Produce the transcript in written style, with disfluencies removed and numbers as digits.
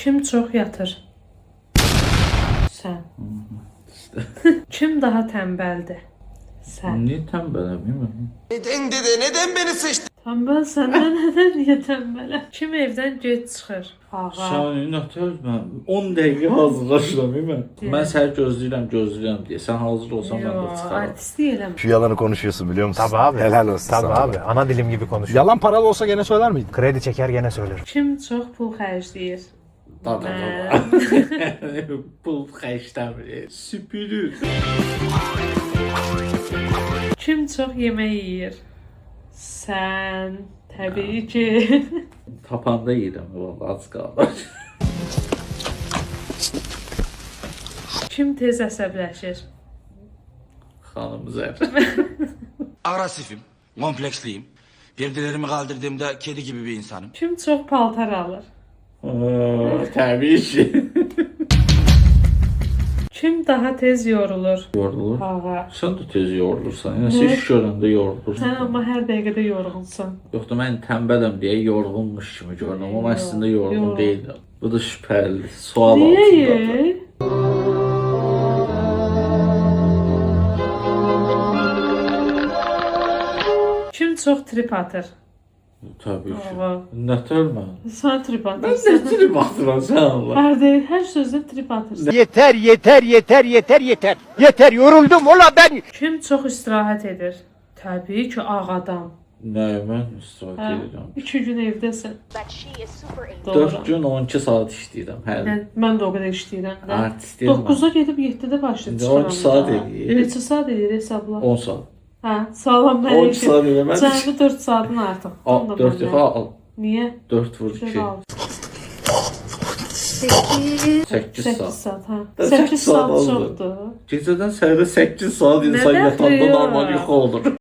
Kim çox yatır? Sən. Kim daha tənbəldir? Sən. Niye tembeləm? Neden dede? Neden beni seçtin? Tənbəl səndən nədən niyə tənbələ? Kim evdən gec çıxır? Ağa. Şahin nətər mən 10 dəqiqə hazırlaşıram mən. Mən səni gözləyirəm deyə. Sən hazır olsan mən də çıxaram. Artistlik eləmə. Şu yalanı konuşuyorsun biliyor musun? Tabii abi. Helal olsun Tabii sana. abi. Ana dilim gibi konuşuyor. Yalan paralı olsa gene söyler miydin? Kredi çeker gene söylerim. Kim çox pul xərcləyir? Da. Pul xərcləmir. Süpürür. Kim çox yemək yeyir? Sən. Təbii ki. Tapanda yeyirəm, vallahi az qalır. Kim tez əsəbləşir? Xanım Zər. Agresifim, kompleksliyim. Perdelerimi kaldırdığımda kedi gibi bir insanım. Kim çox paltar alır? Təbii ki. Kim daha tez yorulur? Yorulur. Ağa. Sən də tez yorulursan. Yəni iş görəndə yorulursan. Sən amma hər dəqiqədə yorğunsan. Yoxdur, mən tənbələm deyə yorğunmuş kimi görünürəm, amma əslində yorğun Yox. deyiləm. Bu da şübhəli, sual altındadır. Niyə? Kim çox trip atır? Təbii ki. Ağa. Nətər mən? Sən trip Mən atırsan. nə trip atıram sən Allah? Hər sözdə trip atırsan. Yeter yeter yeter yeter yeter. Yeter yoruldum ola ben. Kim çox istirahət edir? Təbii ki, ağ adam. Nə, mən istirahət Hə, edirəm. 2 gün evdəsən. That she is super 4 gün 12 saat işləyirəm hər gün. Mən də o qədər işləyirəm. Artist deyiləm. 9-a gedib 7-də başlayıb İndi çıxıram. 12 saat eləyir. Neçə saat eləyir hesabla? 10 saat. Hə, sağlam mən 12 saat eləməz. Cəmi 4 saatın artıq. Al, 4 dəfə al. Niyə? 4 vur 2. 8 8 saat. saat, hə. Da 8 8 saat saat oldu. çoxdur. Gecədən səhərə 8 saat insan Nə yatanda dəxli normal yox? yuxu olur.